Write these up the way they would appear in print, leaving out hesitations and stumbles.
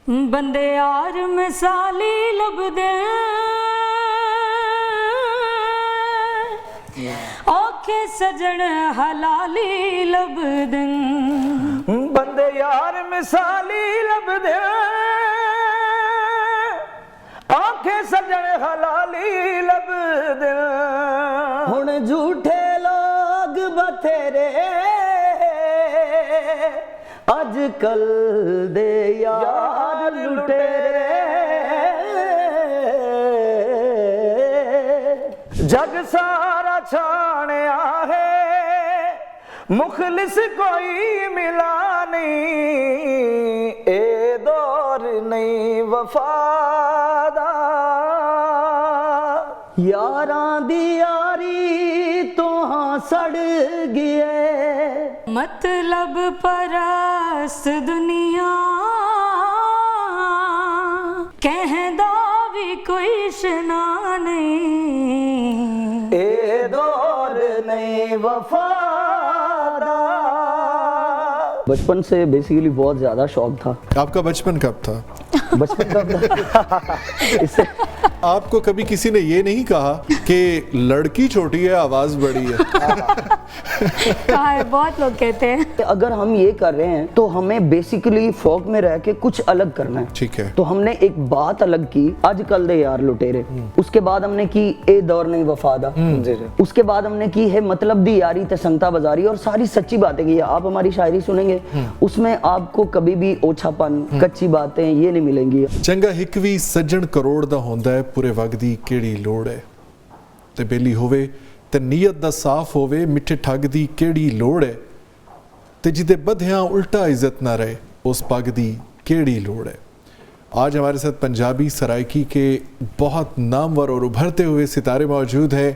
बंदे यार मिसाली लभदे औखे सजन हलाली लभदे बंदे यार मिसाली लभदे औखे सजन हलाली लभदे हुण झूठे लोग बथेरे अजकल दे यार लुटेरे जग सारा छाणिया है मुखलिस कोई मिला नहीं ए दौर नहीं वफादा यारां दी यारी तो हाँ सड़ गए मतलब परस्त दुनिया कहदा भी कोई शना नहीं ए दौर नहीं वफादा। बचपन से बेसिकली बहुत ज़्यादा शौक था। आपका बचपन कब था? बचपन कब था? इससे आपको कभी किसी ने ये नहीं कहा कि लड़की छोटी है आवाज बड़ी है? कहा है, बहुत लोग कहते हैं। अगर हम ये कर रहे हैं तो हमें बेसिकली फोक में रह के कुछ अलग करना है। ठीक है। तो हमने एक बात अलग की, आजकल दे यार लुटेरे। उसके बाद हमने की ए दौर नहीं वफादा। उसके बाद हमने की है मतलब दी यारी ते संगता बाजारी, और सारी सच्ची बातें की। आप हमारी शायरी सुनेंगे उसमें आपको कभी भी ओछापन कच्ची बातें ये नहीं मिलेंगी। चंगा हिकवी सज्जन करोड़ दा होंदा है पूरे वक्त दी केड़ी लोड़ है ते बेली होवे ते नीयत दा साफ होवे मिठे ठग दी केड़ी लोड़ है ते जिदे बधियां उल्टा इज्जत ना रहे उस पग दी केड़ी लोड़ है। आज हमारे साथ पंजाबी सराइकी के बहुत नामवर और उभरते हुए सितारे मौजूद हैं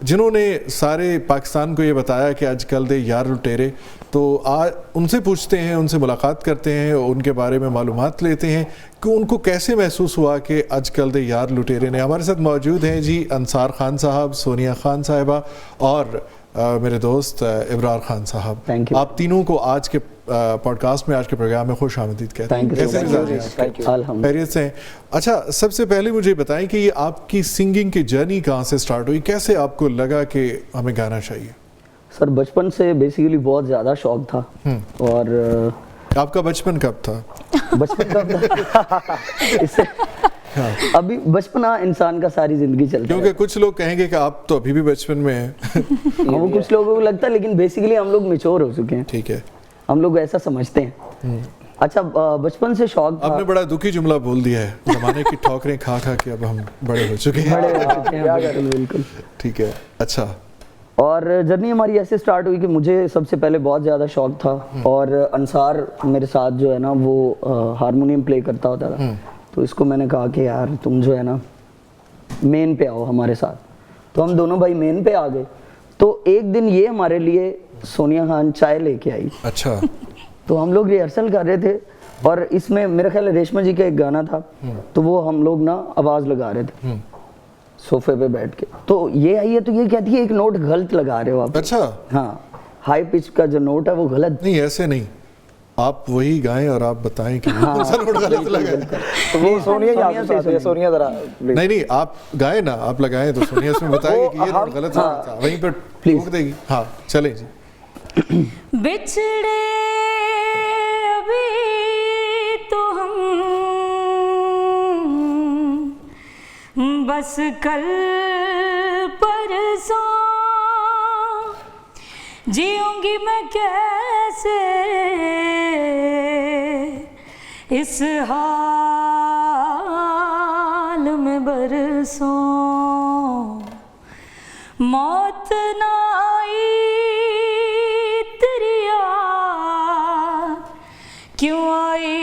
जिन्होंने सारे पाकिस्तान को ये बताया कि आजकल दे यार लुटेरे। तो आज उनसे पूछते हैं, उनसे मुलाकात करते हैं, उनके बारे में मालूमात लेते हैं कि उनको कैसे महसूस हुआ कि आजकल दे यार लुटेरे ने। हमारे साथ मौजूद हैं जी अंसार खान साहब, सोनिया खान साहिबा और मेरे दोस्त इब्रार खान साहब। Thank you. आप तीनों को आज के पॉडकास्ट में, आज के प्रोग्राम में खुश आमदीद कहते हैं। कैसे मिजाज हैं आपके? खैरियत से हैं? अच्छा, सबसे पहले मुझे बताएं कि ये आपकी सिंगिंग की जर्नी कहाँ से स्टार्ट हुई? कैसे आपको लगा कि हमें गाना चाहिए? सर बचपन से बेसिकली बहुत ज़्यादा शौक था। और आपका बचपन कब था? बचपन कब था? इससे अभी बचपना इंसान का सारी जिंदगी चलती है। क्योंकि कुछ लोग कहेंगे कि आप तो अभी भी बचपन में हैं। वो कुछ लोगों को लगता है, लेकिन बेसिकली हम लोग मैच्योर हो चुके हैं। ठीक है, हम लोग ऐसा समझते हैं। अच्छा, बचपन से शौक था। आपने बड़ा दुखी जुमला बोल दिया है, जमाने की ठोकरें खा खा के अब हम बड़े हो चुके हैं। बिल्कुल ठीक है। अच्छा, और जर्नी हमारी ऐसे स्टार्ट हुई कि मुझे सबसे पहले बहुत ज़्यादा शौक था, और अंसार मेरे साथ जो है ना वो हारमोनियम प्ले करता होता था। तो इसको मैंने कहा कि यार तुम जो है ना मेन पे आओ हमारे साथ। तो हम दोनों भाई मेन पे आ गए। तो एक दिन ये हमारे लिए सोनिया खान चाय लेके आई। अच्छा। तो हम लोग रिहर्सल कर रहे थे, और इसमें मेरा ख्याल है रेशमा जी का एक गाना था। तो वो हम लोग ना आवाज़ लगा रहे थे सोफे पे बैठ के। तो ये आई है, तो ये कहती है एक नोट गलत लगा रहे हो आप। अच्छा। हाँ, हाई पिच का जो नोट है वो गलत। नहीं, ऐसे नहीं, आप वही गाएं और आप बताएं कि कौन सा नोट गलत लगा है। तो वो सोनिया जरा नहीं, आप गाएं ना, आप लगाएं तो सोनिया इसमें बताएगी कि ये नोट गलत था, वहीं पर ठोक देगी। हाँ, चलें जी। बिछड़े अभी तो हम बस कल परसों जीऊंगी मैं कैसे इस हाल में बरसों। मौत ना आई तेरी याद क्यों आई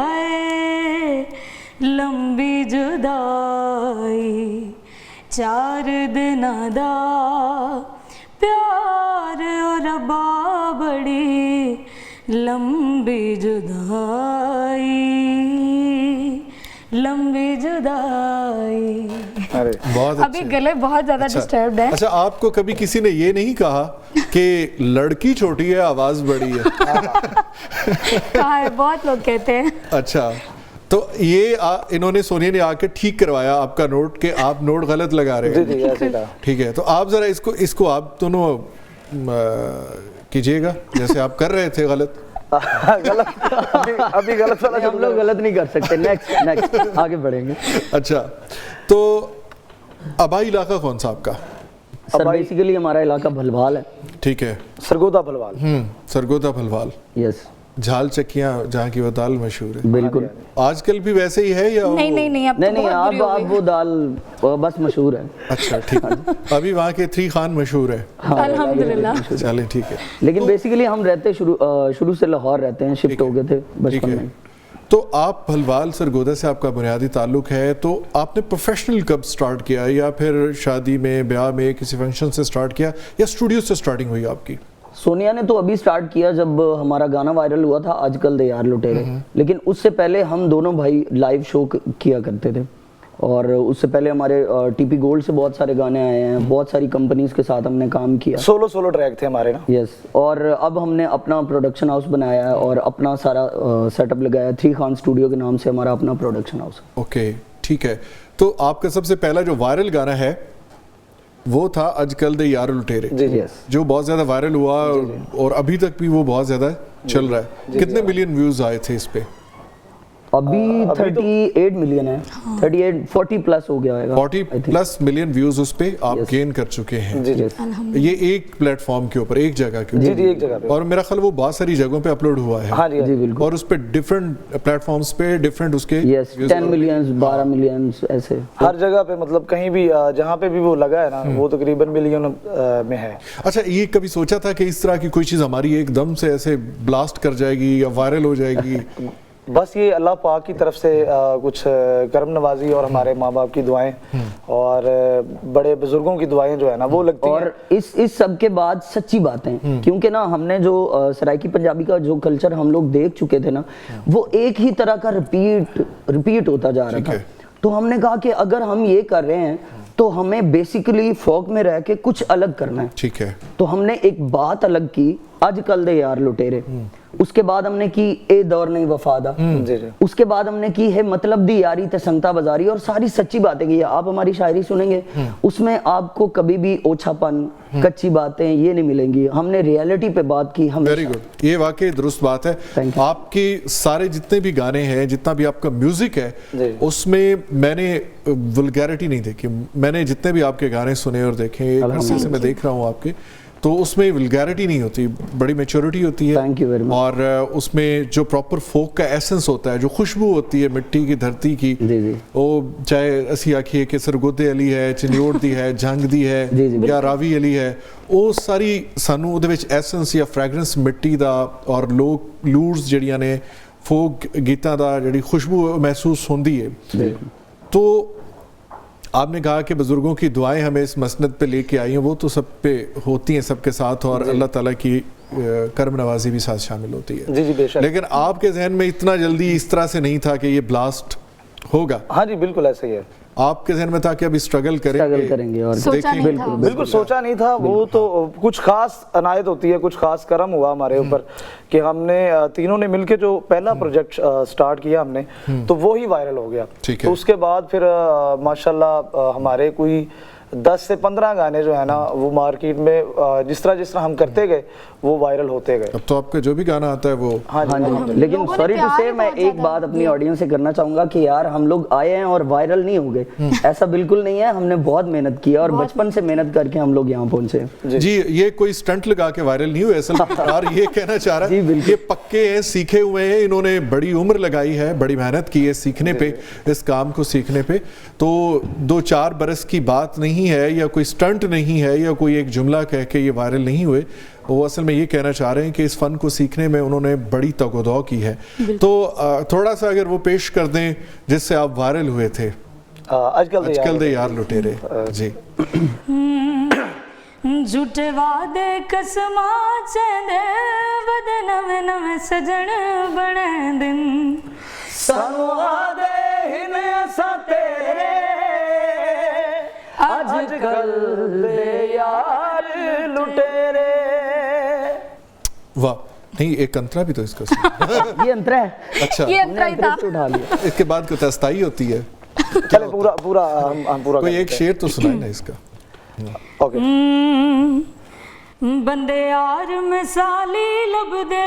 है लंबी जुदाई। 4 दिन दा प्यार और बड़ी लंबी जुदाई, लंबी जुदाई। बहुत अभी गले बहुत ज्यादा डिस्टर्ब्ड है। अच्छा, आपको कभी किसी ने ये नहीं कहा कि लड़की छोटी है आवाज बड़ी है। कहा है, बहुत लोग कहते हैं। अच्छा, तो ये इन्होंने सोनिया ने आके ठीक करवाया आपका नोट कि आप नोट गलत लगा रहे हैं। जी ऐसे था। ठीक है, तो आप जरा इसको आप दोनों कीजिएगा जैसे आप कर रहे थे गलत। गलत अभी गलत वाला हम लोग गलत नहीं कर सकते। नेक्स्ट आगे बढ़ेंगे। अच्छा, तो आबाई इलाका कौन सा आपका? सर बेसिकली हमारा इलाका भलवाल है। ठीक है, सरगोदा भलवाल। सरगोदा भलवाल। यस, झाल चक्कियाँ जहाँ की वो दाल मशहूर है। बिल्कुल। आजकल भी वैसे ही है या नहीं अब तो नहीं बहुत बुरी हो आप गई। वो दाल बस मशहूर है। अच्छा, ठीक है। अभी वहाँ के 3 खान मशहूर है। अल्हम्दुलिल्लाह। चलें, ठीक है। लेकिन बेसिकली हम रहते शुरू से लाहौर रहते हैं, शिफ्ट हो गए थे ठीक बचपन है, में। तो आप भलवाल सरगोदा से आपका बुनियादी ताल्लुक है, तो आपने प्रोफेशनल कब स्टार्ट किया, या फिर शादी में, ब्याह में, किसी फंक्शन से स्टार्ट किया, या स्टूडियो से स्टार्टिंग हुई आपकी? सोनिया ने तो अभी स्टार्ट किया जब हमारा गाना वायरल हुआ था, आजकल दे यार लुटेरे। लेकिन उससे पहले हम दोनों भाई लाइव शो किया करते थे, और उससे पहले हमारे टीपी गोल्ड से बहुत सारे गाने आए हैं, बहुत सारी कंपनीज के साथ हमने काम किया। सोलो ट्रैक थे हमारे ना। यस, और अब हमने अपना प्रोडक्शन हाउस बनाया है और अपना सारा सेटअप लगाया है। 3 खान स्टूडियो के नाम से हमारा अपना प्रोडक्शन हाउस है। ओके, ठीक है। तो आपका सबसे पहला जो वायरल गाना है वो था आजकल दे यार लुटेरे, जी यस, जो बहुत ज्यादा वायरल हुआ और अभी तक भी वो बहुत ज्यादा चल रहा है। कितने मिलियन व्यूज आए थे इस पे? अभी 38 मिलियन है। 40 प्लस हो गया है। 40+ मिलियन व्यूज उस पे आप गेन कर चुके हैं। जी ये एक प्लेटफॉर्म के ऊपर, एक जगह के ऊपर। जी एक जगह पे। और मेरा ख्याल वो बहुत सारी जगहों पे अपलोड हुआ है। हाँ जी बिल्कुल। और उस पे डिफरेंट प्लेटफॉर्म्स पे डिफरेंट उसके यस, 10 मिलियन, 12 मिलियन ऐसे हर जगह पे, मतलब कहीं भी जहाँ पे भी वो लगा है ना, वो तकरीबन मिलियन में है। अच्छा, ये कभी सोचा था कि इस तरह की कोई चीज हमारी एकदम से ऐसे ब्लास्ट कर जाएगी या वायरल हो जाएगी? बस ये अल्लाह पाक की तरफ से कुछ करम नवाजी और हमारे माँ बाप की दुआएं और बड़े बुजुर्गों की दुआएं जो है ना वो लगती हैं। और इस सब के बाद सच्ची बातें, क्योंकि ना हमने जो सराइकी पंजाबी का जो कल्चर हम लोग देख चुके थे ना, वो एक ही तरह का रिपीट होता जा रहा था। तो हमने कहा कि अगर हम ये कर रहे हैं तो हमें बेसिकली फोक में रह के कुछ अलग करना है। ठीक है। तो हमने एक बात अलग की, आजकल दे यार लुटेरे। उसके बाद हमने की ए दौर नहीं वफादा। जी। उसके बाद हमने की है मतलब दी यारी ते संगता बाजारी, और सारी सच्ची बातें की है। आप हमारी शायरी सुनेंगे, उसमें आपको कभी भी ओछापन, कच्ची बातें ये नहीं मिलेंगी। हमने रियलिटी पे बात की। हम वेरी गुड, ये वाकई दुरुस्त बात है। Thank you. आपके सारे जितने भी गाने हैं, जितना भी आपका म्यूजिक है, उसमें मैंने वल्गैरिटी नहीं देखी। मैंने जितने भी आपके गाने सुने और देखे, एक अरसे से मैं देख रहा हूँ आपके, तो उसमें वल्गैरिटी नहीं होती, बड़ी मैच्योरिटी होती है। Thank you very much. और उसमें जो प्रॉपर फोक का एसेंस होता है, जो खुशबू होती है मिट्टी की, धरती की, जी। वो चाहे असी आखिए कि सरगोदे अली है, चनियोड़ दी है, जंग दी है, जी, या रावी अली है, वो सारी सानू ਉਹਦੇ ਵਿੱਚ ਐਸੈਂਸ ਜਾਂ ਫ੍ਰੈਗਰੈਂਸ ਮਿੱਟੀ ਦਾ ਔਰ ਲੋਕ ਲੂਰਸ ਜਿਹੜੀਆਂ ਨੇ ਫੋਕ ਗੀਤਾਂ ਦਾ ਜਿਹੜੀ ਖੁਸ਼ਬੂ महसूस ਹੁੰਦੀ है। तो आपने कहा कि बुजुर्गों की दुआएं हमें इस मसनद पे लेके आई हैं, वो तो सब पे होती हैं, सबके साथ, और अल्लाह ताला की करम नवाजी भी साथ शामिल होती है। जी बेशक। लेकिन आपके जहन में इतना जल्दी इस तरह से नहीं था कि ये ब्लास्ट होगा? हाँ जी बिल्कुल ऐसे ही है। आपके जहन में था कि अभी स्ट्रगल करेंगे और सोचा नहीं था। बिल्कुल सोचा नहीं था। वो तो कुछ खास अनायत होती है, कुछ खास करम हुआ हमारे ऊपर कि हमने तीनों ने मिलके जो पहला प्रोजेक्ट स्टार्ट किया हमने, तो वो ही वायरल हो गया। तो उसके बाद फिर माशाल्लाह हमारे कोई 10 से 15 गाने जो है ना वो मार्केट में जिस तरह हम करते गए वो वायरल होते गए। अब तो आपका जो भी गाना आता है वो हाँ जी। लेकिन सॉरी टू से मैं एक बात अपनी ऑडियंस से करना चाहूंगा कि यार हम लोग आए हैं और वायरल नहीं हो गए, ऐसा बिल्कुल नहीं है। हमने बहुत मेहनत की और बचपन से मेहनत करके हम लोग यहाँ पहुंचे। जी ये कोई स्टंट लगा के वायरल नहीं हुए, असल में यार ये कहना चाह रहा है ये पक्के हैं, सीखे हुए हैं, इन्होंने बड़ी उम्र लगाई है, बड़ी मेहनत की है सीखने पे, इस काम को सीखने पे। तो 2-4 बरस की बात नहीं है, या कोई स्टंट नहीं है, या कोई एक जुमला कह के ये वायरल नहीं हुए। वो असल में ये कहना चाह रहे हैं कि इस फन को सीखने में उन्होंने बड़ी तगोदौ की है। तो थोड़ा सा अगर वो पेश कर दें जिससे आप वायरल हुए थे, आजकल दे यार लुटेरे। जी। झूठे वादे कसमा चेंदे वदे नवे नवे सजन बने दिन सानू आदे हिन असां तेरे आजकल दे यार लुटेरे। नहीं, एक अंतरा भी तो इसका सुनो। ये अंतरा है। अच्छा, ये अंतरा ही था। अंतरे से उठा लिया। इसके बाद कोई अस्थाई होती है? चले पूरा पूरा हम पूरा कोई एक करते शेर तो सुनाए ना इसका। हैं। ओके बंदे यार मिसाली लभदे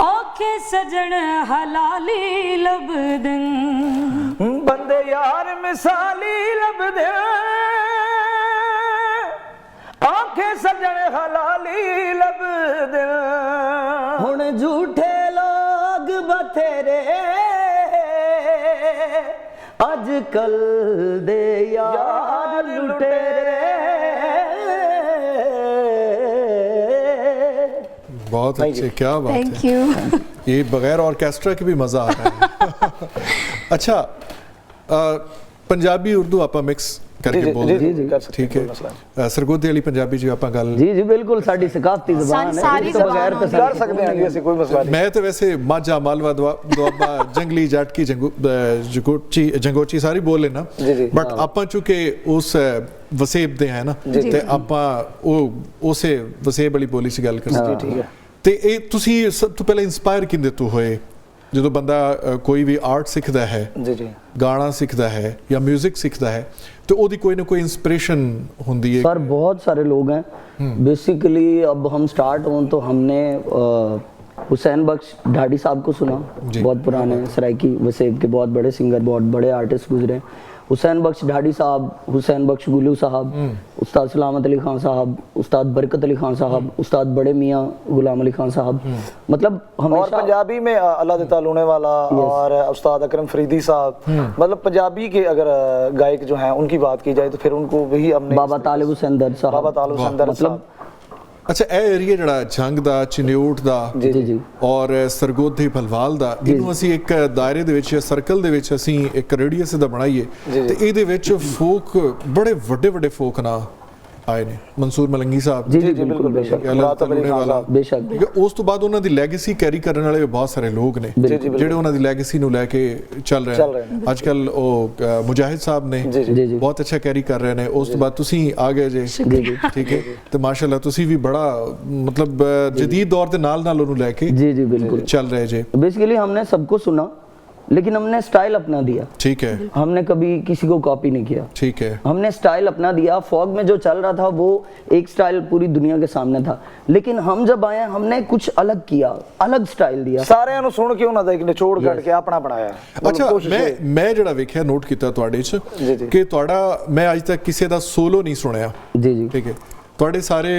औखे सजन हलाली लभदे बंदे यार मिसाली लभदे आंखें सजन हलाली लभदे हुण झूठे लोग बथेरे अजकल दे यार लुटेरे। बहुत अच्छे, क्या बात थैंक है। यू। ये बगैर ऑर्केस्ट्रा के भी मजा आ रहा है। अच्छा, पंजाबी उर्दू ਆਪਾਂ ਮਿਕਸ ਕਰਕੇ ਬੋਲਦੇ जी कर सकते ठीक हैं, है। कोई मसला नहीं। ਸਰਗੋਧੇ ਵਾਲੀ ਪੰਜਾਬੀ ਜੀ ਆਪਾਂ ਗੱਲ जी जी बिल्कुल साड़ी सकाफती ज़बान है, सारी इसके बगैर तो कर सकते हैं जी, ऐसे कोई मसला नहीं। मैं तो वैसे माझा मालवा दुआबा जंगली जाटकी जंगोची सारी बोल लेना, जी, जी। बट ਆਪਾਂ ਚੁੱਕੇ ਉਸ ਵਸੇਬ ਦੇ ਹੈ ਨਾ, ਤੇ ਆਪਾਂ ਉਹ ਉਸੇ ਵਸੇਬ ਵਾਲੀ ਬੋਲੀ 'ਚ ਗੱਲ ਕਰ ਸਕਦੇ। ठीक है। ਤੇ ਇਹ ਤੁਸੀਂ ਸਭ ਤੋਂ ਪਹਿਲਾਂ ਇਨਸਪਾਇਰ ਕਿੰਦੇ ਤੋਂ ਹੋਏ ਜਦੋਂ ਬੰਦਾ ਕੋਈ ਵੀ ਆਰਟ ਸਿੱਖਦਾ ਹੈ, जी जी ਗਾਣਾ ਸਿੱਖਦਾ ਹੈ ਜਾਂ 뮤직 ਸਿੱਖਦਾ ਹੈ, तो ਉਹਦੀ ਕੋਈ ਨਾ ਕੋਈ इंस्पिरेशन होती है? सर बहुत सारे लोग हैं बेसिकली। अब हम स्टार्ट हों तो हमने हुसैन बख्श ढाडी साहब को सुना, बहुत पुराने सराइकी वसेब के बहुत बड़े सिंगर, बहुत बड़े आर्टिस्ट गुजरे। हुसैन बख्श ढाडी साहब, हुसैन बख्श गुलू साहब, उस्ताद सलामत अली खान साहब, उस्ताद बरकत अली खान साहब, उस्ताद बड़े मियाँ गुलाम अली खान साहब, मतलब और हमेशा पंजाबी में अल्लाह देता लूने वाला और उस्ताद अकरम फरीदी साहब, मतलब पंजाबी के अगर गायक जो हैं उनकी बात की जाए तो फिर उनको भी हमने बाबा तालिब हुसैन दर साहब, बाबा तालिब हुसैन दर मतलब साहब। ਅੱਛਾ, ਇਹ ਏਰੀਆ ਜਿਹੜਾ ਜੰਗ ਦਾ, ਚਨਿਊਟ ਦਾ जी जी ਔਰ ਸਰਗੋਧੇ ਭਲਵਾਲ ਦਾ, ਇਹਨੂੰ ਅਸੀਂ ਇੱਕ ਦਾਇਰੇ ਦੇ ਵਿੱਚ, ਸਰਕਲ ਦੇ ਵਿੱਚ ਅਸੀਂ ਇੱਕ ਰੇਡੀਅਸ ਦਾ ਬਣਾਈਏ, ਤੇ ਇਹਦੇ ਵਿੱਚ ਫੋਕ ਬੜੇ ਵੱਡੇ ਵੱਡੇ ਫੋਕ ਨਾ ਆਏ ਨੇ। ਮਨਸੂਰ ਮਲੰਗੀ ਸਾਹਿਬ, जी जी बिल्कुल बेशक मुराद अली खान साहब। बेशक। ਠੀਕ ਹੈ। ਉਸ ਤੋਂ ਬਾਅਦ ਉਹਨਾਂ ਦੀ ਲੈਗੇਸੀ ਕੈਰੀ ਕਰਨ ਵਾਲੇ ਬਹੁਤ ਸਾਰੇ ਲੋਕ ਨੇ ਜਿਹੜੇ ਉਹਨਾਂ ਦੀ ਲੈਗੇਸੀ ਨੂੰ ਲੈ ਕੇ ਚੱਲ ਰਹੇ ਨੇ। ਅੱਜ ਕੱਲ ਉਹ ਮੁਜਾਹਿਦ ਸਾਹਿਬ ਨੇ, जी जी जी जी ਬਹੁਤ ਅੱਛਾ ਕੈਰੀ ਕਰ ਰਹੇ ਨੇ। ਉਸ ਤੋਂ ਬਾਅਦ ਤੁਸੀਂ ਆ ਗਏ ਜੇ, ਠੀਕ ਹੈ, ਤੇ ਮਾਸ਼ਾਅੱਲਾ ਤੁਸੀਂ ਵੀ ਬੜਾ ਮਤਲਬ ਜਦੀਦ ਦੌਰ ਦੇ ਨਾਲ ਨਾਲ ਉਹਨੂੰ ਲੈ ਕੇ जी जी बिल्कुल। ਚੱਲ ਰਹੇ ਜੇ। बेसिकली हमने सबको सुना लेकिन हमने स्टाइल अपना दिया, ठीक है, हमने कभी किसी को कॉपी नहीं किया, ठीक है। हमने स्टाइल अपना दिया। फॉग में जो चल रहा था वो एक स्टाइल पूरी दुनिया के सामने था, लेकिन हम जब आए हमने कुछ अलग किया, अलग स्टाइल दिया। ਸਾਰਿਆਂ ਨੂੰ ਸੁਣ ਕੇ ਉਹਨਾਂ ਦਾ ਇੱਕ ਨਿਚੋੜ ਕੱਢ ਕੇ ਆਪਣਾ ਬਣਾਇਆ। ਅੱਛਾ, ਮੈਂ ਜਿਹੜਾ ਵੇਖਿਆ, ਨੋਟ ਕੀਤਾ ਤੁਹਾਡੇ 'ਚ ਜੀ, ਜੀ। ਕਿ ਤੁਹਾਡਾ, ਮੈਂ ਅੱਜ ਤੱਕ ਕਿਸੇ ਦਾ ਸੋਲੋ ਨਹੀਂ ਸੁਣਿਆ, जी जी ਠੀਕ ਹੈ। ਤੁਹਾਡੇ ਸਾਰੇ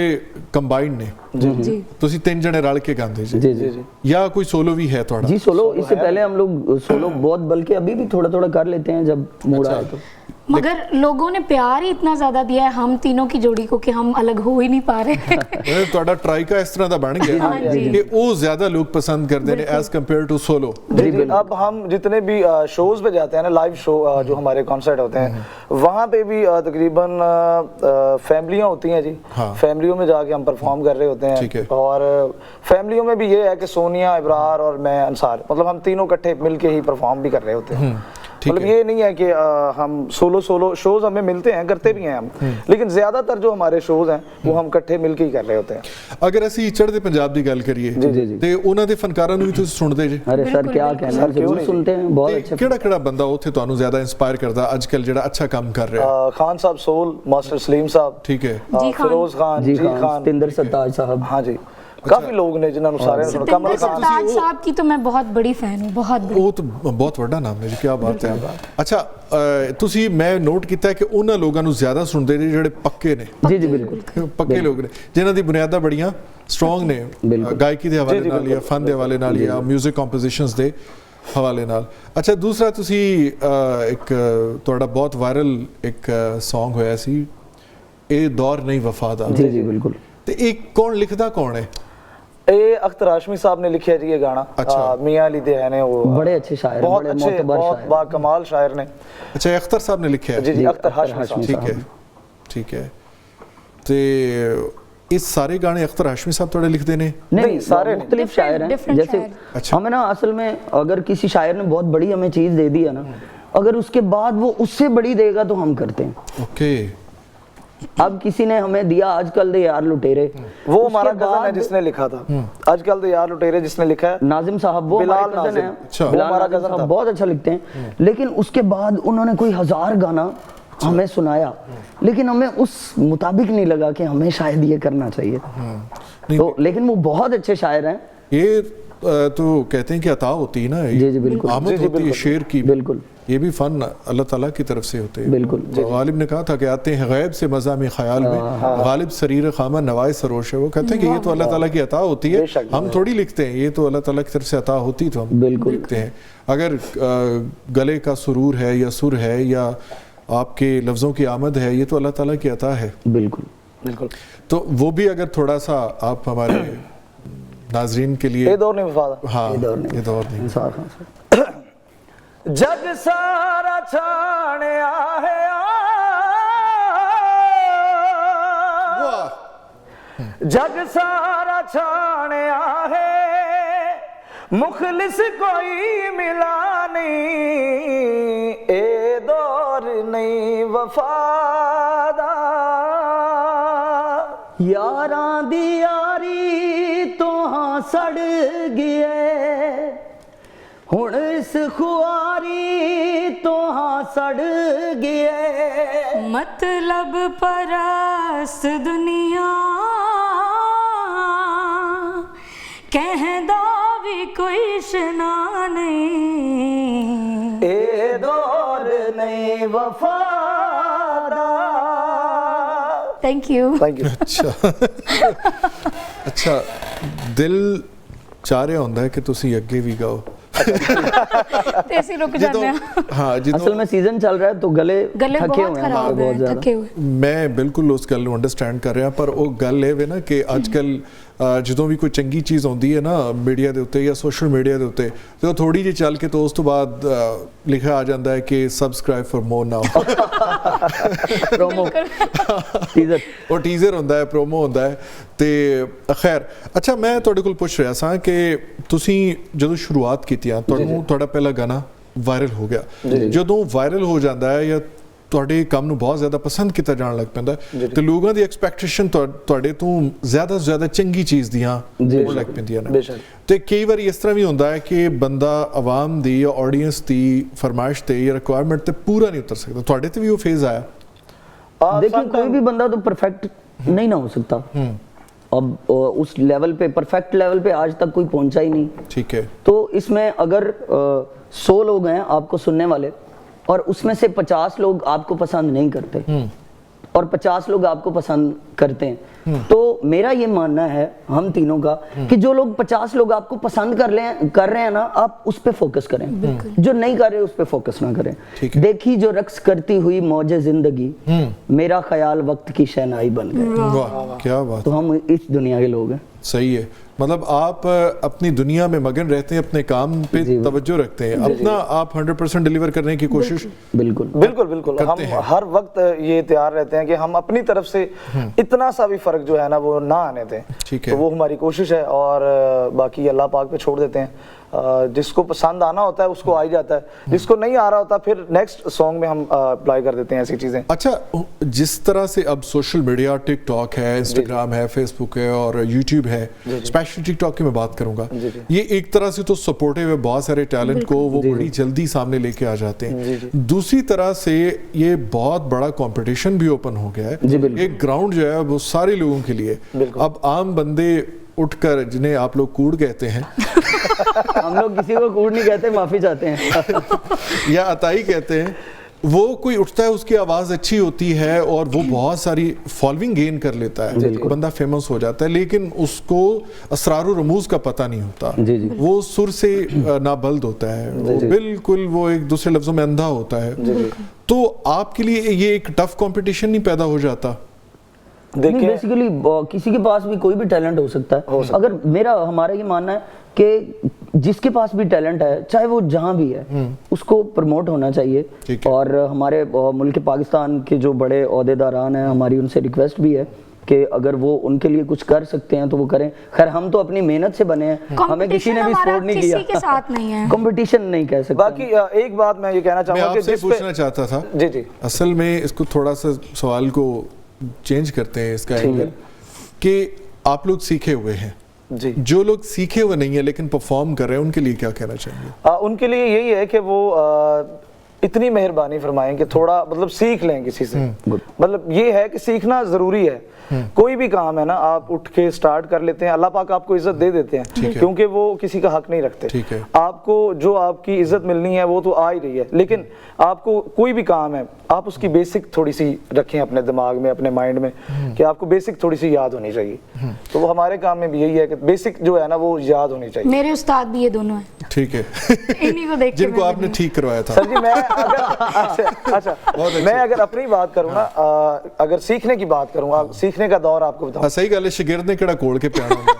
ਕੰਬਾਈਨਡ ਨੇ, जी ਤੁਸੀਂ ਤਿੰਨ ਜਣੇ ਰਲ ਕੇ ਗਾਉਂਦੇ ਜੀ, जी जी ਜਾਂ ਕੋਈ ਸੋਲੋ ਵੀ ਹੈ ਤੁਹਾਡਾ? जी सोलो, इससे पहले हम लोग सोलो बहुत, बल्कि अभी भी थोड़ा थोड़ा कर लेते हैं जब मूड आए तो। मगर लोगों ने प्यार ही इतना ज्यादा दिया है हम तीनों की जोड़ी को कि हम अलग हो ही नहीं पा रहे। ਤੁਹਾਡਾ ਟਰਾਈਕਾ ਇਸ ਤਰ੍ਹਾਂ ਦਾ ਬਣ ਗਿਆ ਕਿ ਉਹ ਜ਼ਿਆਦਾ ਲੋਕ ਪਸੰਦ ਕਰਦੇ ਨੇ ਐਸ ਕੰਪੇਅਰ ਟੂ ਸੋਲੋ। जी जी। अब हम जितने भी शोज पे जाते हैं ना, लाइव शो जो हमारे कॉन्सर्ट होते हैं, वहाँ पे भी तकरीबन फैमिलियाँ होती हैं जी। हाँ। फैमिलियों में जाके हम परफॉर्म कर रहे होते ठीक है। हैं, और फैमिलियों में भी ये है कि सोनिया, इब्रार और मैं, अंसार, मतलब हम तीनों इकट्ठे मिलके ही परफॉर्म भी कर रहे होते हैं। मतलब ये नहीं है कि हम सोलो शोज हमें मिलते हैं, करते भी हैं हम, लेकिन ज्यादातर जो हमारे शोज हैं वो हम इकट्ठे मिलके ही कर रहे होते हैं। ਅਗਰ ਅਸੀਂ ਚੜ੍ਹਦੇ ਪੰਜਾਬ ਦੀ ਗੱਲ ਕਰੀਏ जी जी ਤੇ ਉਹਨਾਂ ਦੇ ਫਨਕਾਰਾਂ ਨੂੰ ਵੀ ਤੁਸੀਂ ਸੁਣਦੇ ਜੇ? अरे सर क्या कहना है, जरूर सुनते हैं, बहुत ਤੇ अच्छे। ਕਿਹੜਾ ਕਿਹੜਾ ਬੰਦਾ ਉੱਥੇ ਤੁਹਾਨੂੰ ਜ਼ਿਆਦਾ ਇੰਸਪਾਇਰ ਕਰਦਾ ਅੱਜ ਕੱਲ ਜਿਹੜਾ ਅੱਛਾ ਕੰਮ ਕਰ ਰਿਹਾ? खान साहब सोल, मास्टर सलीम साहब, ठीक है। जी खान। फिरोज खान, जी जी खान, खान, सतिंदर सरताज साहब, हाँ जी, काफी लोग ने जिन्होंने सारे सुना। कमल खान, सरताज साहब की तो मैं बहुत बड़ी फैन हूँ, बहुत बड़ी। ਉਹ ਤਾਂ ਬਹੁਤ ਵੱਡਾ ਨਾਮ ਹੈ ਜੀ, ਕੀ ਬਾਤ ਹੈ। ਅੱਛਾ, ਤੁਸੀਂ, ਮੈਂ ਨੋਟ ਕੀਤਾ ਕਿ ਉਹਨਾਂ ਲੋਕਾਂ ਨੂੰ ਜ਼ਿਆਦਾ ਸੁਣਦੇ ਨੇ ਜਿਹੜੇ ਪੱਕੇ ਨੇ, जी जी बिल्कुल। ਪੱਕੇ ਲੋਕ ਨੇ ਜਿਨ੍ਹਾਂ ਦੀ ਬੁਨਿਆਦਾਂ ਬੜੀਆਂ ਸਟਰੋਂਗ ਨੇ, ਗਾਇਕੀ ਦੇ ਹਵਾਲੇ ਨਾਲ ਜਾਂ ਫਨ ਦੇ ਹਵਾਲੇ ਨਾਲ ਜਾਂ 뮤직 ਕੰਪੋਜੀਸ਼ਨਸ ਦੇ ਹਵਾਲੇ ਨਾਲ। ਅੱਛਾ, ਦੂਸਰਾ ਤੁਸੀਂ ਇੱਕ ਤੁਹਾਡਾ ਬਹੁਤ ਵਾਇਰਲ ਇੱਕ Song ਹੋਇਆ ਸੀ, ਇਹ ਦੌਰ ਨਹੀਂ ਵਫਾ ਦਾ, जी जी बिल्कुल। ਤੇ ਇਹ ਕੌਣ ਲਿਖਦਾ ਕੌਣ ਹੈ? ये अख्तर हाशमी साहब ने लिखा है जी ये गाना। अच्छा। मियां अली दे ने वो बड़े अच्छे शायर, बहुत बड़े अच्छे, मोतबर बहुत शायर। बाकमाल शायर ने। ਅੱਛਾ, ਇਹ ਅਖਤਰ ਸਾਹਿਬ ਨੇ ਲਿਖਿਆ ਹੈ? जी जी, जी, अख्तर हाशमी अख्तर साहब। ਠੀਕ ਹੈ, ਠੀਕ ਹੈ। ਤੇ ਇਹ ਸਾਰੇ ਗਾਣੇ ਅਖਤਰ ਹਾਸ਼ਮੀ ਸਾਹਿਬ ਤੁਹਾਡੇ लिखते ने? नहीं, सारे नहीं। मुख्तलिफ शायर हैं। different जैसे शायर। अच्छा। हमें ना असल में अगर किसी शायर ने बहुत बड़ी हमें चीज़ दे दी है ना, अगर उसके बाद वो उससे बड़ी देगा तो हम करते हैं। ओके, अब किसी ने हमें दिया आजकल दे यार लुटेरे, वो उसके हमारा कजन है बाद जिसने लिखा था आजकल तो यार लुटेरे, जिसने लिखा है नाजिम साहब, वो बिलाल हमारे कजन नाजिम। है। अच्छा। बिलाल वो हमारा नाजिम कजन साहब था। बहुत अच्छा लिखते हैं, लेकिन उसके बाद उन्होंने कोई 1000 गाना हमें सुनाया, लेकिन हमें उस मुताबिक नहीं लगा कि हमें शायद ये करना चाहिए। तो लेकिन वो बहुत अच्छे शायर हैं। ये तो कहते हैं कि अता होती है ना, जी, जी, बिल्कुल। आमद जी, जी, होती है बिल्कुल। शेर की, बिल्कुल। ये भी फन अल्लाह ताला की तरफ से होते हैं। बिल्कुल। गालिब ने कहा था कि आते हैं गैब से मज़ा में ख्याल में, गालिब सरीर खामा नवाए सरोश है। वो कहते हैं कि ये तो अल्लाह ताला की अता होती है, बेशक। हम थोड़ी लिखते हैं, ये तो अल्लाह ताला की तरफ से अता होती तो हम बिल्कुल। लिखते हैं। अगर गले का सुरूर है या सुर है या आपके लफ्ज़ों की आमद है, ये तो अल्लाह ताला की अता है। बिल्कुल बिल्कुल। तो वो भी अगर थोड़ा सा आप हमारे नाजरीन के लिए, ये दौर नहीं वफादा। हाँ ये दौर नहीं। ये दौर नहीं। इंसार खान साहब। जग सारा छाणिया है जग सारा छाणिया है मुखलिस कोई मिला नहीं, ए दौर नहीं वफादा। यारां दी यारी तो हाँ सड़ गए, हुण इस खुआरी तो हाँ सड़ गए। मतलब परस्त दुनिया कहदा भी कोई शना नहीं, ए दौर नहीं वफादा। Thank you. Thank you. अच्छा दिल चाह ਰਿਹਾ ਹੁੰਦਾ ਹੈ ਕਿ ਤੁਸੀਂ ਅੱਗੇ ਵੀ ਗਾਓ। ਤੇ ਅਸੀਂ रुक जाते हैं। हाँ असल ਜਦੋਂ में सीजन चल रहा है तो गले गले थके बहुत हुए हैं खराब बहुत है, ज्यादा। थके हुए। ਮੈਂ ਬਿਲਕੁਲ ਉਸ ਗੱਲ ਨੂੰ ਅੰਡਰਸਟੈਂਡ ਕਰ ਰਿਹਾ, ਪਰ ਉਹ ਗੱਲ ਇਹ ਵੇ ਨਾ ਕਿ ਅੱਜ ਕੱਲ ਜਦੋਂ ਵੀ ਕੋਈ ਚੰਗੀ ਚੀਜ਼ ਆਉਂਦੀ ਹੈ ਨਾ ਮੀਡੀਆ ਦੇ ਉੱਤੇ ਜਾਂ ਸੋਸ਼ਲ ਮੀਡੀਆ ਦੇ ਉੱਤੇ, ਤੇ ਉਹ ਥੋੜੀ ਜਿਹੀ ਚੱਲ ਕੇ ਤੋਂ ਉਸ ਤੋਂ ਬਾਅਦ ਲਿਖਿਆ ਆ ਜਾਂਦਾ ਹੈ ਕਿ subscribe for more now. Promo teaser ਉਹ ਟੀਜ਼ਰ ਹੁੰਦਾ ਹੈ, ਪ੍ਰੋਮੋ ਹੁੰਦਾ ਹੈ। ਤੇ ਖੈਰ, ਅੱਛਾ ਮੈਂ ਤੁਹਾਡੇ ਕੋਲ ਪੁੱਛ ਰਿਹਾ ਸਾਂ ਕਿ ਤੁਸੀਂ ਜਦੋਂ ਸ਼ੁਰੂਆਤ ਕੀਤੀਆਂ, ਤੁਹਾਨੂੰ ਤੁਹਾਡਾ ਪਹਿਲਾ ਗਾਣਾ ਵਾਇਰਲ ਹੋ ਗਿਆ, ਜਦੋਂ ਵਾਇਰਲ ਹੋ ਜਾਂਦਾ ਹੈ ਜਾਂ ਤੁਹਾਡੇ ਕੰਮ ਨੂੰ ਬਹੁਤ ਜ਼ਿਆਦਾ ਪਸੰਦ ਕੀਤਾ ਜਾਣ ਲੱਗ ਪੈਂਦਾ ਤੇ ਲੋਕਾਂ ਦੀ ਐਕਸਪੈਕਟੇਸ਼ਨ ਤੁਹਾਡੇ ਤੋਂ ਜ਼ਿਆਦਾ ਤੋਂ ਜ਼ਿਆਦਾ ਚੰਗੀ ਚੀਜ਼ ਦੀਆਂ ਹੋਣ ਲੱਗ ਪੈਂਦੀਆਂ ਨੇ। ਤੇ ਕਈ ਵਾਰੀ ਇਸ ਤਰ੍ਹਾਂ ਵੀ ਹੁੰਦਾ ਹੈ ਕਿ ਬੰਦਾ ਆਵਾਮ ਦੀ ਜਾਂ ਆਡੀਅנס ਦੀ ਫਰਮਾਇਸ਼ ਤੇ ਜਾਂ ਰਿਕੁਆਇਰਮੈਂਟ ਤੇ ਪੂਰਾ ਨਹੀਂ ਉਤਰ ਸਕਦਾ। ਤੁਹਾਡੇ ਤੇ ਵੀ ਉਹ ਫੇਜ਼ ਆਇਆ? देखिए कोई भी बंदा तो परफेक्ट नहीं ना हो सकता। अब उस लेवल पे, परफेक्ट लेवल पे आज तक कोई पहुंचा ही नहीं। ठीक है। तो इसमें अगर 100 लोग हैं आपको सुनने वाले और उसमें से 50 लोग आपको पसंद नहीं करते और 50 लोग आपको पसंद करते हैं, तो मेरा ये मानना है हम तीनों का कि जो लोग 50 लोग आपको पसंद कर रहे हैं ना, आप उस पे फोकस करें, जो नहीं कर रहे उस पे फोकस ना करें। देखी जो रक्स करती हुई मौजे जिंदगी, मेरा ख्याल वक्त की शहनाई बन गए। वाह क्या बात। तो हम इस दुनिया के लोग हैं। सही है, मतलब आप अपनी दुनिया में मगन रहते हैं, अपने काम पे तवज्जो रखते हैं, अपना आप 100% डिलीवर करने की कोशिश। बिल्कुल बिल्कुल बिल्कुल। हम हर वक्त ये तैयार रहते हैं कि हम अपनी तरफ से इतना सा भी फर्क जो है ना वो ना आने दें। ठीक है। तो वो हमारी कोशिश है और बाकी अल्लाह पाक पे छोड़ देते हैं। जिसको पसंद आना होता है उसको आ ही जाता है, जिसको नहीं आ रहा होता फिर नेक्स्ट सॉन्ग में हम अप्लाई कर देते हैं ऐसी चीजें। अच्छा, जिस तरह से अब सोशल मीडिया, टिकटॉक है, इंस्टाग्राम है, फेसबुक है और यूट्यूब है, स्पेशली टिकटॉक की मैं बात करूंगा, ये एक तरह से तो सपोर्टिव है, बहुत सारे टैलेंट को वो बड़ी जल्दी सामने लेके आ जाते हैं। दूसरी तरह से ये बहुत बड़ा कंपटीशन भी ओपन हो गया है, एक ग्राउंड जो है वो सारे लोगों के लिए। अब आम बंदे उठकर, जिन्हें आप लोग कूड़ कहते हैं हम लोग किसी को कूड़ नहीं कहते, माफी चाहते हैं या अताई कहते हैं, वो कोई उठता है, उसकी आवाज़ अच्छी होती है और वो बहुत सारी फॉलोइंग गेन कर लेता है, बंदा फेमस हो जाता है, लेकिन उसको असरार व रमूज का पता नहीं होता। वो सुर से नाबल्द होता है, वो बिल्कुल वो एक दूसरे लफ्ज़ों में अंधा होता है। तो आपके लिए ये एक टफ कंपटीशन नहीं पैदा हो जाता? देखिए बेसिकली किसी के पास भी कोई भी टैलेंट हो सकता है। अगर हमारा ये मानना है कि जिसके पास भी टैलेंट है, चाहे वो जहाँ भी है, उसको प्रमोट होना चाहिए। और हमारे मुल्क पाकिस्तान के जो बड़े ओहदेदारान हैं, हमारी उनसे रिक्वेस्ट भी है कि अगर वो उनके लिए कुछ कर सकते हैं तो वो करें। खैर हम तो अपनी मेहनत से बने हैं, हमें किसी ने भी सपोर्ट नहीं किया, किसी के साथ नहीं है, कंपटीशन नहीं कह सकते। बाकी एक बात मैं ये कहना चाहूँगा कि आपसे पूछना चाहता था, जी असल में इसको थोड़ा सा सवाल को चेंज करते हैं इसका एंगल कि आप लोग सीखे हुए हैं जी। जो लोग सीखे हुए नहीं है लेकिन परफॉर्म कर रहे हैं उनके लिए क्या कहना चाहिए? उनके लिए यही है कि वो इतनी मेहरबानी फरमाएं कि थोड़ा मतलब सीख लें किसी से। मतलब ये है कि सीखना जरूरी है। कोई भी काम है ना, आप उठ के स्टार्ट कर लेते हैं, अल्लाह पाक आपको इज्जत दे देते हैं क्योंकि वो किसी का हक नहीं रखते। आपको जो आपकी इज्जत मिलनी है वो तो आ ही रही है, लेकिन आपको कोई भी काम है आप उसकी बेसिक थोड़ी सी रखें अपने दिमाग में, अपने माइंड में कि आपको बेसिक थोड़ी सी याद होनी चाहिए। तो वो हमारे काम में भी यही है कि बेसिक जो है ना वो याद होनी चाहिए। मेरे उस्ताद भी ये दोनों हैं। ठीक है। इन्हीं को देख के जिनको आपने ठीक करवाया था। सर जी मैं अगर मैं अगर अपनी बात करूँ ना, अगर सीखने की बात करूँ, सीखने का दौर आपको बताऊं। सही गल है, शागिर्द ने केड़ा कोल के प्याना होंदा।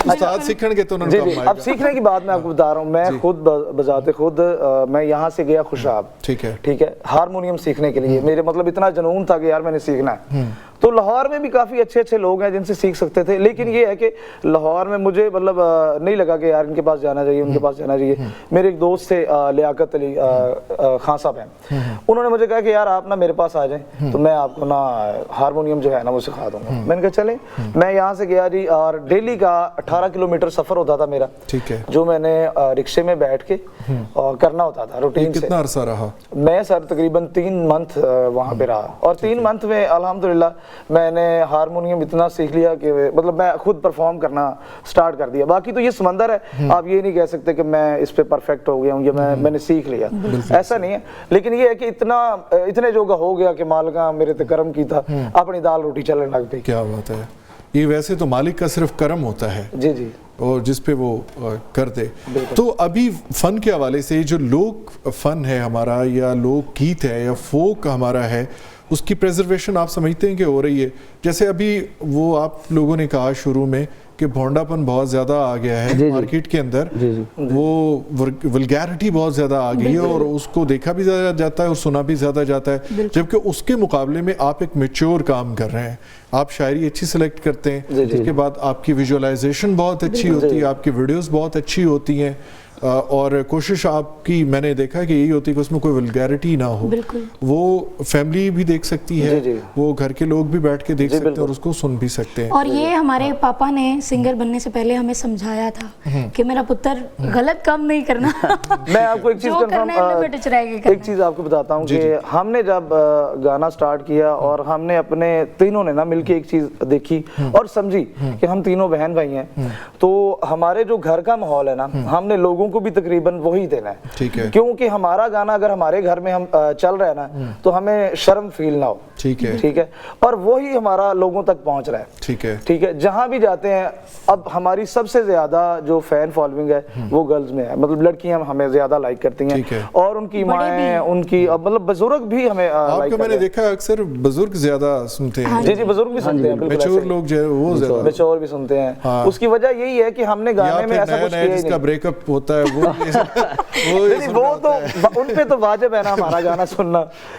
उस्ताद सीखणगे तो उन्होंने काम आएगा। अब सीखने की बात मैं आपको बता रहा हूँ। मैं खुद बजाते खुद मैं यहाँ से गया खुशाब, ठीक है, हारमोनियम सीखने के लिए। मेरे मतलब इतना जुनून था कि यार मैंने सीखना है। तो लाहौर में भी काफ़ी अच्छे अच्छे लोग हैं जिनसे सीख सकते थे, लेकिन ये है कि लाहौर में मुझे मतलब नहीं लगा कि यार इनके पास जाना चाहिए, उनके पास जाना चाहिए। मेरे एक दोस्त थे लियाकत अली खान साहब हैं, उन्होंने मुझे कहा कि यार आप ना मेरे पास आ जाएं तो मैं आपको ना हारमोनियम जो है ना वो सिखा दूंगा। मैंने कहा चले। मैं यहाँ से गया जी, और डेली का 18 किलोमीटर सफ़र होता था मेरा, ठीक है, जो मैंने रिक्शे में बैठ के और करना होता था रूटीन से। कितना अरसा रहा? मैं सर तकरीबन 3 मंथ वहाँ पे रहा, और 3 मंथ में अल्हम्दुलिल्लाह मैंने हारमोनियम इतना सीख लिया कि मतलब मैं खुद परफॉर्म करना स्टार्ट कर दिया। बाकी तो ये समंदर है, आप ये नहीं कह सकते कि मैं इस पे परफेक्ट हो गया हूँ या मैंने सीख लिया, ऐसा नहीं है। लेकिन ये है कि इतने जोगा हो गया कि मालिका मेरे ते करम की था, अपनी दाल रोटी चलने लग गई। क्या बात है। ये वैसे तो मालिक का सिर्फ करम होता है जी जी, और जिस पे वो कर दे। तो अभी फन के हवाले से जो लोक फन है हमारा, या लोक गीत है, या फोक हमारा है, उसकी प्रेजर्वेशन आप समझते हैं कि हो रही है? जैसे अभी वो आप लोगों ने कहा शुरू में कि भोंडापन बहुत ज़्यादा आ गया है मार्केट के अंदर, वो वल्गैरिटी बहुत ज़्यादा आ गई है, और उसको देखा भी ज़्यादा जाता है और सुना भी ज़्यादा जाता है। जबकि उसके मुकाबले में आप एक मैच्योर काम कर रहे हैं, आप शायरी अच्छी सेलेक्ट करते हैं, जिसके बाद आपकी विजुअलाइजेशन बहुत अच्छी होती है, आपकी वीडियोस बहुत अच्छी होती हैं, और कोशिश आपकी मैंने देखा कि यही होती है कि उसमें कोई वल्गैरिटी ना हो। वो फैमिली भी देख सकती है, वो घर के लोग भी बैठ के देख सकते हैं और उसको सुन भी सकते हैं। और ये हमारे पापा ने सिंगर बनने से पहले हमें समझाया था कि मेरा पुत्र गलत काम नहीं करना। मैं आपको एक चीज आपको बताता हूँ कि हमने जब गाना स्टार्ट किया और हमने अपने तीनों ने ना मिलके एक चीज देखी और समझी कि हम तीनों बहन भाई हैं, तो हमारे जो घर का माहौल है ना, हमने लोगों को भी तकरीबन वही देना है, ठीक है, क्योंकि हमारा गाना अगर हमारे घर में हम चल रहे हैं ना तो हमें शर्म फील ना हो, ठीक है, और वही हमारा लोगों तक पहुंच रहा है, ठीक है, जहां भी जाते हैं। अब हमारी सबसे ज्यादा जो फैन फॉलोइंग है वो गर्ल्स में है, मतलब लड़कियां हमें ज्यादा लाइक करती हैं, और उनकी माएँ, उनकी मतलब बुजुर्ग भी हमें लाइक। मैंने देखा अक्सर बुजुर्ग ज्यादा सुनते हैं। जी जी, बुजुर्ग भी सुनते हैं, मैच्योर लोग जो है वो ज्यादा मैच्योर भी सुनते हैं। उसकी वजह यही है कि हमने गाने में ऐसा कुछ किया ही नहीं। ब्रेकअप होता है वो तो उन पे तो वाजिब है ना हमारा गाना सुनना।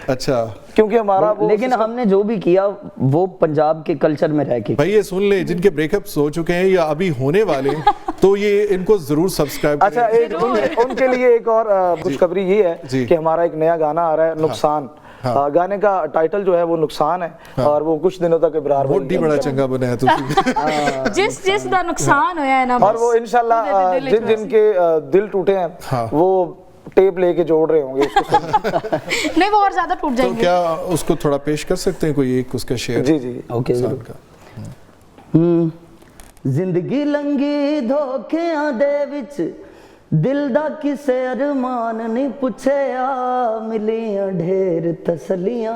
अच्छा, क्योंकि हमारा वो, लेकिन हमने जो भी किया वो पंजाब के कल्चर में रह के। भाई ये सुन ले, जिनके ब्रेकअप्स हो चुके हैं या अभी होने वाले हैं, तो ये इनको जरूर सब्सक्राइब करें। अच्छा, उनके लिए एक और खुशखबरी ये है कि हमारा एक नया गाना आ रहा है, नुकसान। गाने का टाइटल जो है वो नुकसान है, और वो कुछ दिनों तक इब्रार बड़ा चंगा बना है जिस दा नुकसान होया है ना, और वो इंशाल्लाह जिनके दिल टूटे हैं वो टेप लेके जोड़ रहे होंगे उसको। नहीं, वो और ज्यादा टूट जाएंगे। तो क्या उसको थोड़ा पेश कर सकते हैं, कोई एक उसका शेयर? जी जी, ओके। जिंदगी लंगी धोखियां दे विच, दिल दा किसे अरमान नहीं पुछया, मिलियां ढेर तसलियां,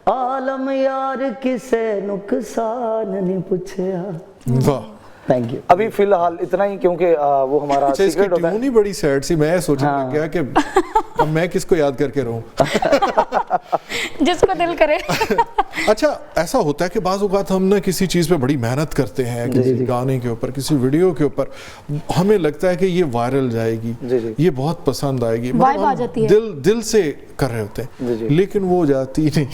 आलम यार किसे नुकसान नहीं पुछया। वाह, थैंक यू। अभी फिलहाल इतना ही, क्योंकि वो हमारा सीक्रेट होता है। बड़ी सैड सी, मैं सोचने लग गया कि अब मैं किसको याद करके रहूं। जिसको दिल करे। अच्छा, ऐसा होता है कि बाज़ औक़ात हम ना किसी चीज़ पे बड़ी मेहनत करते हैं, किसी गाने के ऊपर, किसी वीडियो के ऊपर, हमें लगता है कि ये वायरल जाएगी, ये बहुत पसंद आएगी, दिल से कर रहे होते हैं, लेकिन वो जाती नहीं।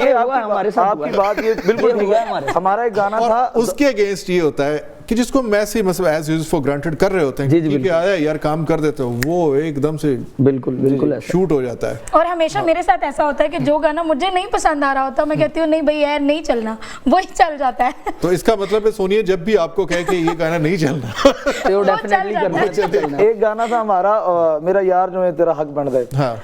ये आपकी बात ये बिल्कुल ठीक है। हमारा एक गाना था, उसके अगेंस्ट ये होता है कि जिसको मैसे मतलब एज यूज फॉर ग्रांटेड कर रहे होते हैं जी, जी, कि बिल्कुल। आया यार काम कर देते हो, वो एकदम से बिल्कुल बिल्कुल ऐसा। शूट हो जाता है। और हमेशा मेरे साथ ऐसा होता है कि जो गाना मुझे नहीं पसंद आ रहा होता मैं कहती हूँ नहीं भाई यार नहीं चलना, वही चल जाता है। तो इसका मतलब है सोनिया जब भी आपको कहे कि ये गाना नहीं चलना तो वो डेफिनेटली चल करना जाता चलना। एक गाना था हमारा मेरा यार जो है तेरा हक बन दे, हाँ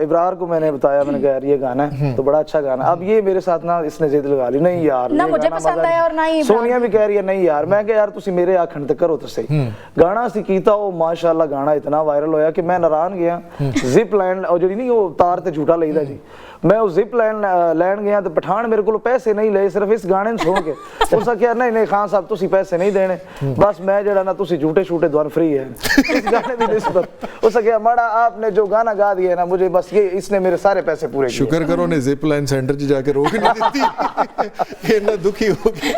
इब्रार को मैंने बताया, मैंने कहा यार ये गाना है तो बड़ा अच्छा गाना। अब ये मेरे साथ ना इसने जिद लगा ली, नहीं यार ना ये मुझे गाना पसंद मजा आया नहीं। और ना ही इब्रार सोनिया भी कह रही है नहीं यार, मैं कहा यार तुसी मेरे आखण ते करो तो सही। गाना सी कीता वो माशाल्लाह गाना इतना वायरल होया कि मैं हैरान गया। जिप लाइन और ਜਿਹੜੀ नहीं वो तार ते झूठा लईदा जी, मैं वो जिप लाइन लैन गया तो पठान मेरे को पैसे नहीं ले, सिर्फ इस गाने सुन के उस आख्या नहीं नहीं खान साहब तुसी पैसे नहीं देने, बस मैं जड़ा ना तुसी झूठे झूठे द्वान फ्री है इस गाने की निस्बत। उस आख्या माड़ा आपने जो गाना गा दिया ना मुझे बस ये इसने मेरे सारे पैसे पूरे किए। शुक्र करो ने जिप लाइन सेंटर 'ਚ ਜਾ ਕੇ ਰੋਕ ਨਹੀਂ ਦਿੱਤੀ, ਇੰਨਾ ਦੁਖੀ ਹੋ ਗਿਆ।